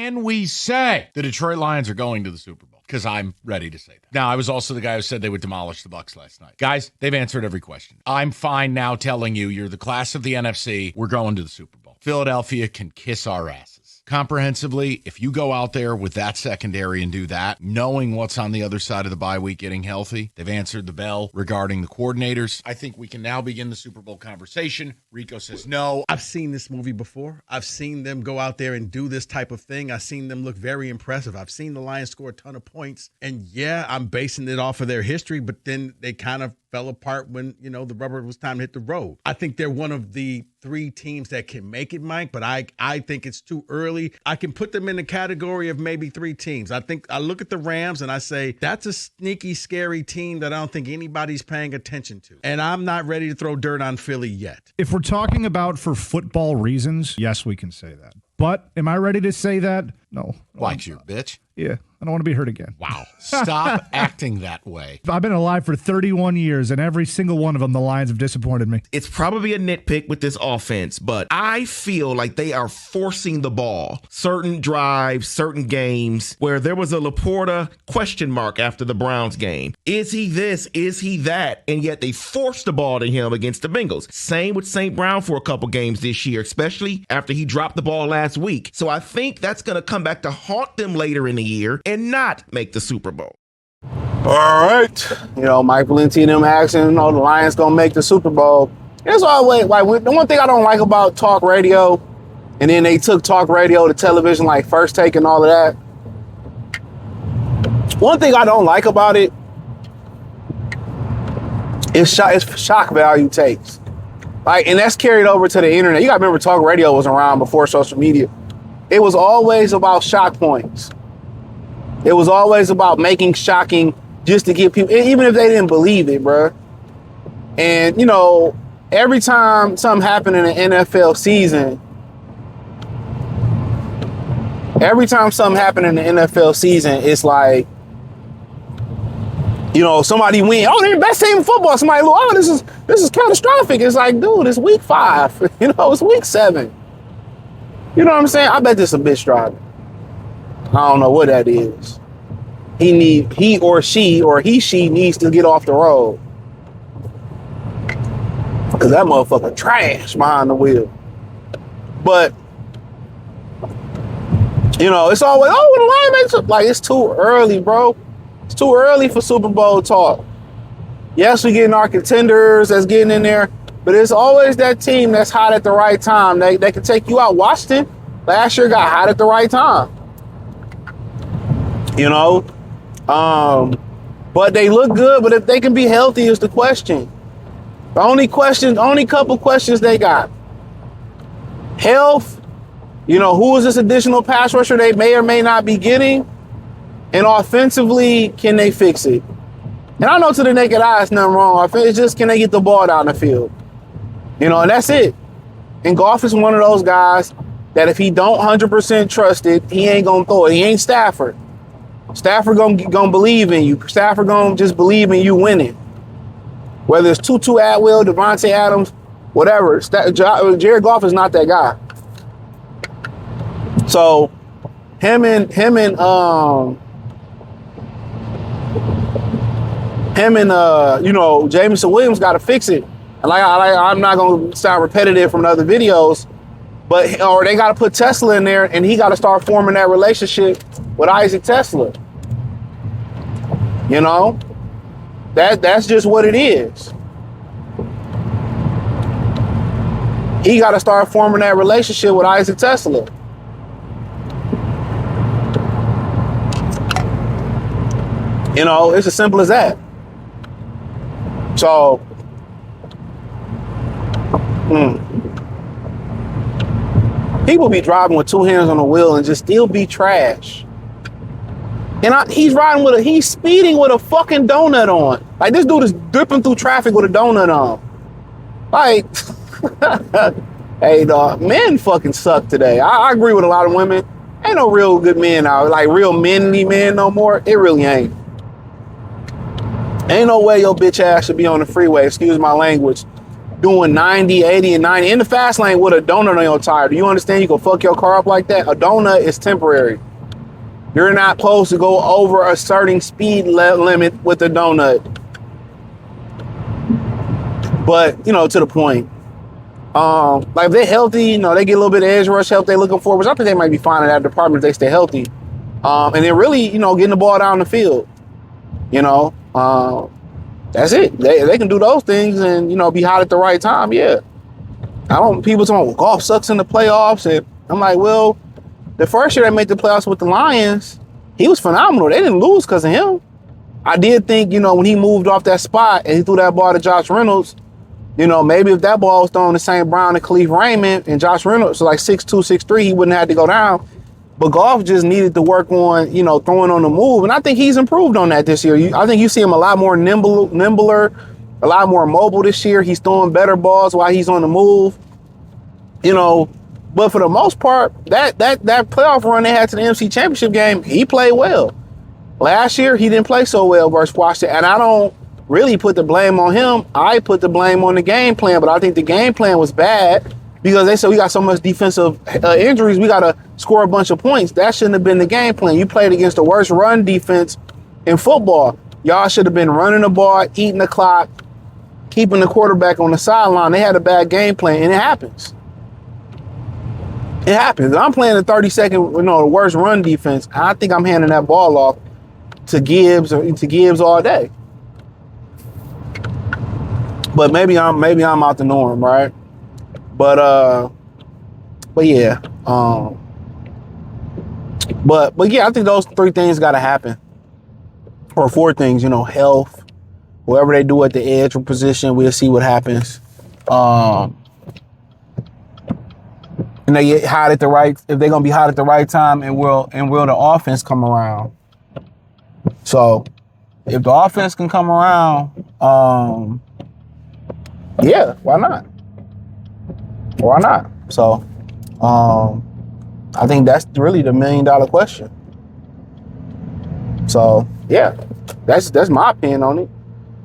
Can we say the Detroit Lions are going to the Super Bowl? Because I'm ready to say that. Now, I was also the guy who said they would demolish the Bucs last night. Guys, they've answered every question. I'm fine now telling you you're the class of the NFC. We're going to the Super Bowl. Philadelphia can kiss our asses. Comprehensively, if you go out there with that secondary and do that, knowing what's on the other side of the bye week, getting healthy, they've answered the bell regarding the coordinators. I think we can now begin the Super Bowl conversation. Rico says no. I've seen this movie before. I've seen them go out there and do this type of thing. I've seen them look very impressive. I've seen the Lions score a ton of points. And yeah, I'm basing it off of their history, but then they kind of fell apart when, the rubber was time to hit the road. I think they're one of the 3 teams that can make it, Mike, but I think it's too early. I can put them in the category of maybe 3 teams. I think I look at the Rams and I say, that's a sneaky, scary team that I don't think anybody's paying attention to. And I'm not ready to throw dirt on Philly yet. If we're talking about for football reasons, yes, we can say that. But am I ready to say that? No. Like your bitch? Yeah. I don't want to be hurt again. Wow. Stop acting that way. I've been alive for 31 years, and every single one of them, the Lions have disappointed me. It's probably a nitpick with this offense, but I feel like they are forcing the ball. Certain drives, certain games, where there was a Laporta question mark after the Browns game. Is he this? Is he that? And yet they forced the ball to him against the Bengals. Same with St. Brown for a couple games this year, especially after he dropped the ball last week. So I think that's going to come back to haunt them later in the year and not make the Super Bowl. All right. Mike Valenti and them asking, the Lions going to make the Super Bowl. That's always, the one thing I don't like about talk radio, and then they took talk radio to television, like First Take and all of that. One thing I don't like about it is shock value takes. And that's carried over to the internet. You got to remember talk radio was around before social media. It was always about shock points. It was always about making shocking just to get people, even if they didn't believe it, bro. And, every time something happened in an NFL season, it's like, somebody win. Oh, they're the best team in football. Somebody, this is catastrophic. It's like, dude, it's week 5. It's week 7. You know what I'm saying? I bet this is a bitch driving. I don't know what that is. He or she needs to get off the road. Because that motherfucker trash behind the wheel. But, it's always, the Lions make like, it's too early, bro. It's too early for Super Bowl talk. Yes, we're getting our contenders that's getting in there, but it's always that team that's hot at the right time. They can take you out. Washington last year got hot at the right time. But they look good, but if they can be healthy is the question. The only couple questions they got. Health, who is this additional pass rusher they may or may not be getting? And offensively, can they fix it? And I know to the naked eye, it's nothing wrong. It's just, can they get the ball down the field? And that's it. And Goff is one of those guys that if he don't 100% trust it, he ain't going to throw it. He ain't Stafford. Stafford gonna believe in you. Stafford gonna just believe in you winning. Whether it's Tutu Atwell, Devontae Adams, whatever. Jared Goff is not that guy. So him and Jameson Williams got to fix it. And I'm not gonna sound repetitive from other videos, or they got to put Tesla in there, and he got to start forming that relationship with Isaac Tesla. That's just what it is. He got to start forming that relationship with Isaac Tesla. It's as simple as that. So, people be driving with 2 hands on the wheel and just still be trash. And he's speeding with a fucking donut on. Like, this dude is dipping through traffic with a donut on. Like, hey, dog, men fucking suck today. I agree with a lot of women. Ain't no real good men out, like real manly men no more. It really ain't. Ain't no way your bitch ass should be on the freeway, excuse my language, doing 90, 80, and 90 in the fast lane with a donut on your tire. Do you understand you can fuck your car up like that? A donut is temporary. You're not supposed to go over a certain speed limit with a donut. But, to the point. Like if they're healthy, they get a little bit of edge rush help they're looking for, which I think they might be fine in that department if they stay healthy. And then really, getting the ball down the field. That's it. They can do those things and, be hot at the right time. Yeah. People talking, well, golf sucks in the playoffs. And I'm like, well, the first year they made the playoffs with the Lions, he was phenomenal. They didn't lose because of him. I did think, when he moved off that spot and he threw that ball to Josh Reynolds, maybe if that ball was thrown to St. Brown and Khalif Raymond and Josh Reynolds, so like 6'2", 6'3", he wouldn't have had to go down. But Goff just needed to work on, throwing on the move. And I think he's improved on that this year. I think you see him a lot more nimbler, a lot more mobile this year. He's throwing better balls while he's on the move. But for the most part, that playoff run they had to the NFC Championship game, he played well. Last year, he didn't play so well versus Washington. And I don't really put the blame on him. I put the blame on the game plan. But I think the game plan was bad because they said we got so much defensive injuries, we got to score a bunch of points. That shouldn't have been the game plan. You played against the worst run defense in football. Y'all should have been running the ball, eating the clock, keeping the quarterback on the sideline. They had a bad game plan, and it happens. It happens. I'm playing the 32nd, the worst run defense. I think I'm handing that ball off to Gibbs all day. But maybe I'm out the norm, right? But yeah. But yeah, I think those three things got to happen, or four things. Health, whatever they do at the edge or position, we'll see what happens. And they get hot at the right. If they're gonna be hot at the right time, and will the offense come around? So, if the offense can come around, yeah, why not? Why not? So, I think that's really the $1 million question. So, yeah, that's my opinion on it.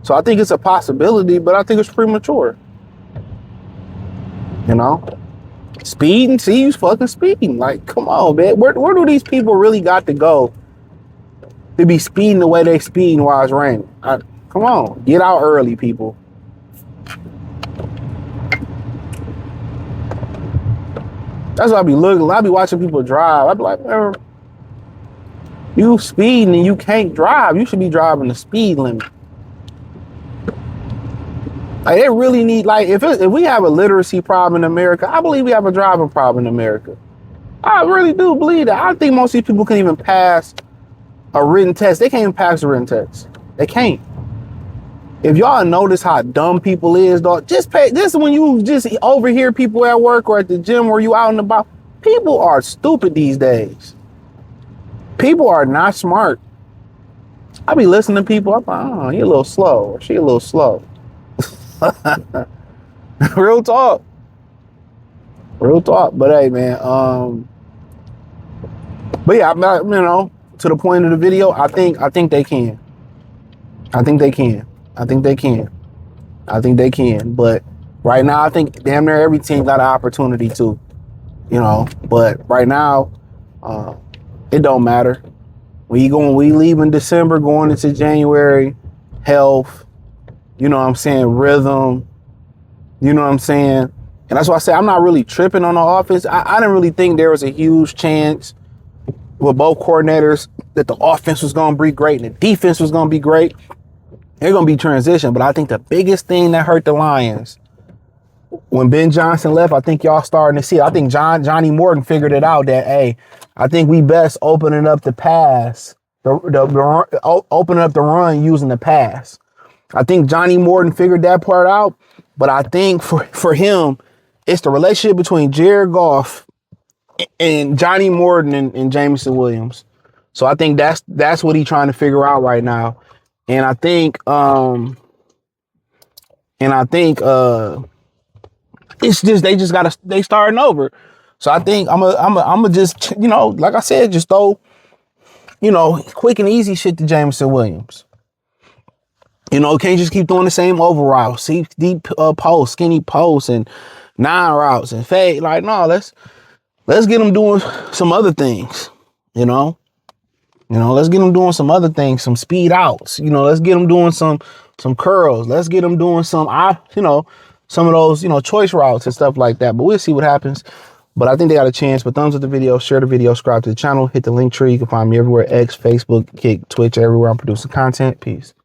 So I think it's a possibility, but I think it's premature. Speeding, see, you fucking speeding. Like, come on, man. Where do these people really got to go to be speeding the way they speeding while it's raining? Come on, get out early, people. That's what I be looking. I be watching people drive. I be like, man, you speeding and you can't drive. You should be driving the speed limit. Like, they really need, like, if we have a literacy problem in America, I believe we have a driving problem in America. I really do believe that. I think most of these people can't even pass a written test. They can't even pass a written test. They can't. If y'all notice how dumb people is, dog, just when you just overhear people at work or at the gym or you out and about, people are stupid these days. People are not smart. I be listening to people, I'm like, oh, he a little slow, or she a little slow. Real talk. But hey, man, but yeah, I'm not, to the point of the video, I think they can. I think they can. But right now, I think damn near every team got an opportunity to, but right now, it don't matter. We leave in December, going into January, health, rhythm, and that's why I say I'm not really tripping on the offense. I didn't really think there was a huge chance with both coordinators that the offense was going to be great and the defense was going to be great. They're going to be transition, but I think the biggest thing that hurt the Lions when Ben Johnson left, I think y'all starting to see it. I think Johnny Morton figured it out that, hey, I think we best opening up the pass, opening up the run using the pass. I think Johnny Morton figured that part out, but I think for him, it's the relationship between Jared Goff and Johnny Morton and Jameson Williams. So I think that's what he's trying to figure out right now. And I think it's just they starting over. So I think I'm just, like I said, just throw, quick and easy shit to Jameson Williams. You know, can't just keep doing the same over routes, see deep posts, skinny posts, and 9 routes and fade. Like, no, let's get them doing some other things. You know, let's get them doing some other things, some speed outs. You know, let's get them doing some curls. Let's get them doing some of those choice routes and stuff like that. But we'll see what happens. But I think they got a chance. But thumbs up the video, share the video, subscribe to the channel, hit the link tree. You can find me everywhere: X, Facebook, Kick, Twitch, everywhere I'm producing content. Peace.